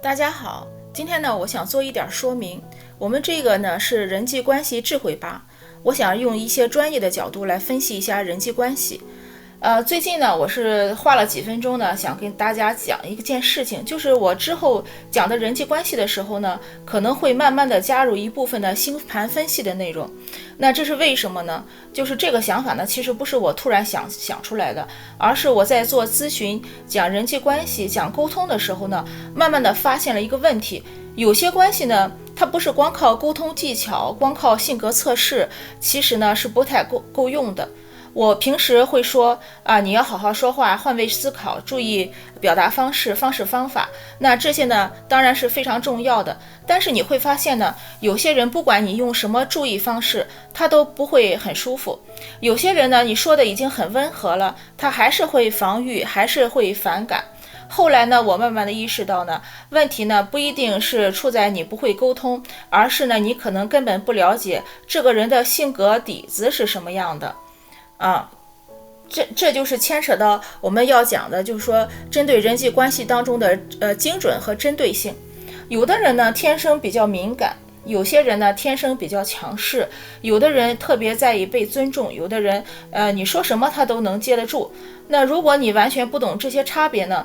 大家好，今天呢，我想做一点说明。我们这个呢是人际关系智慧吧，我想用一些专业的角度来分析一下人际关系。最近呢，我是花了几分钟呢，想跟大家讲一件事情，就是我之后讲的人际关系的时候呢，可能会慢慢的加入一部分的星盘分析的内容。那这是为什么呢？就是这个想法呢，其实不是我突然想出来的，而是我在做咨询、讲人际关系、讲沟通的时候呢，慢慢的发现了一个问题，有些关系呢，它不是光靠沟通技巧、光靠性格测试，其实呢是不太够用的。我平时会说你要好好说话，换位思考，注意表达方式、方法。那这些呢，当然是非常重要的。但是你会发现呢，有些人不管你用什么注意方式，他都不会很舒服。有些人呢，你说的已经很温和了，他还是会防御，还是会反感。后来呢，我慢慢的意识到呢，问题呢不一定是出在你不会沟通，而是呢你可能根本不了解这个人的性格底子是什么样的。这就是牵扯到我们要讲的，就是说针对人际关系当中的精准和针对性。有的人呢天生比较敏感，有些人呢天生比较强势，有的人特别在意被尊重，有的人你说什么他都能接得住。那如果你完全不懂这些差别呢，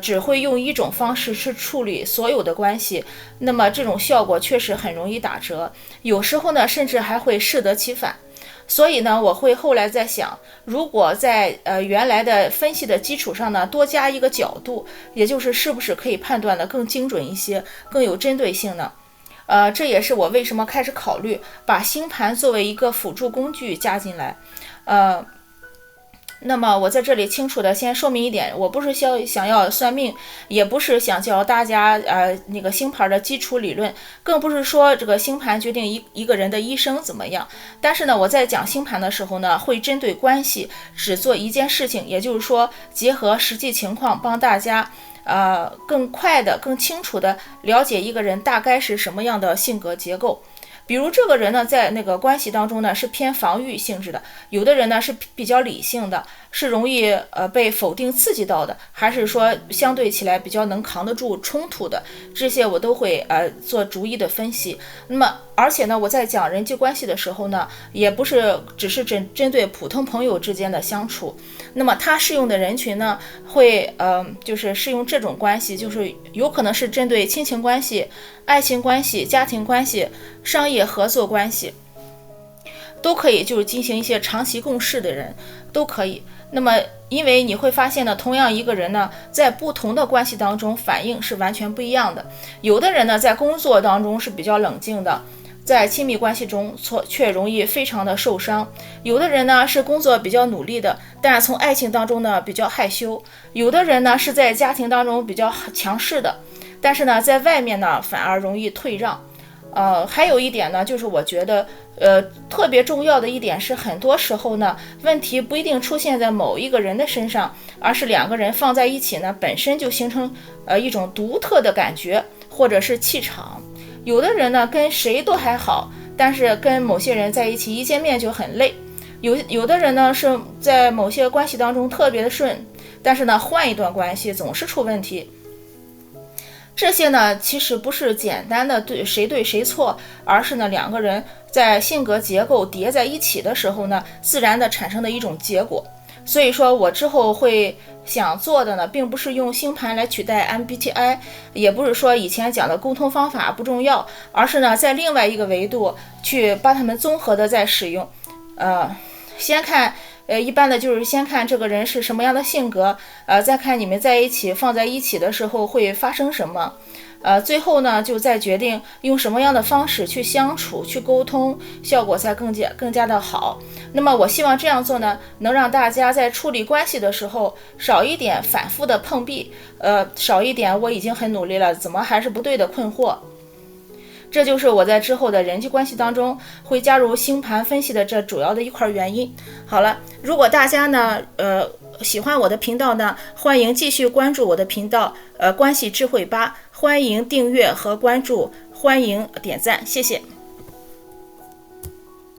只会用一种方式去处理所有的关系，那么这种效果确实很容易打折，有时候呢甚至还会适得其反。所以呢，我会后来在想，如果在原来的分析的基础上呢，多加一个角度，也就是是不是可以判断的更精准一些，更有针对性呢？这也是我为什么开始考虑把星盘作为一个辅助工具加进来。那么我在这里清楚的先说明一点，我不是想要算命，也不是想教大家那个星盘的基础理论，更不是说这个星盘决定一个人的一生怎么样。但是呢，我在讲星盘的时候呢，会针对关系只做一件事情，也就是说结合实际情况帮大家更快的、更清楚的了解一个人大概是什么样的性格结构。比如这个人呢，在那个关系当中呢，是偏防御性质的；有的人呢是比较理性的，是容易被否定刺激到的，还是说相对起来比较能扛得住冲突的，这些我都会做逐一的分析。那么而且呢，我在讲人际关系的时候呢，也不是只是针对普通朋友之间的相处，那么它适用的人群呢，会就是适用这种关系，就是有可能是针对亲情关系、爱情关系、家庭关系、商业合作关系，都可以，就是进行一些长期共事的人都可以。那么因为你会发现呢，同样一个人呢，在不同的关系当中反应是完全不一样的。有的人呢，在工作当中是比较冷静的，在亲密关系中却容易非常的受伤。有的人呢是工作比较努力的，但是从爱情当中呢比较害羞。有的人呢是在家庭当中比较强势的，但是呢在外面呢反而容易退让。还有一点呢，就是我觉得特别重要的一点是，很多时候呢问题不一定出现在某一个人的身上，而是两个人放在一起呢本身就形成一种独特的感觉或者是气场。有的人呢跟谁都还好，但是跟某些人在一起一见面就很累。有的人呢是在某些关系当中特别的顺，但是呢换一段关系总是出问题。这些呢其实不是简单的对谁错，而是呢两个人在性格结构叠在一起的时候呢，自然的产生的一种结果。所以说我之后会想做的呢，并不是用星盘来取代 MBTI， 也不是说以前讲的沟通方法不重要，而是呢在另外一个维度去把它们综合的再使用。先看一般的就是先看这个人是什么样的性格，再看你们在一起放在一起的时候会发生什么，最后呢就再决定用什么样的方式去相处、去沟通，效果才更加的好。那么我希望这样做呢，能让大家在处理关系的时候少一点反复的碰壁，少一点我已经很努力了，怎么还是不对的困惑。这就是我在之后的人际关系当中会加入星盘分析的这主要的一块原因。好了，如果大家呢喜欢我的频道呢，欢迎继续关注我的频道关系智慧吧，欢迎订阅和关注，欢迎点赞，谢谢。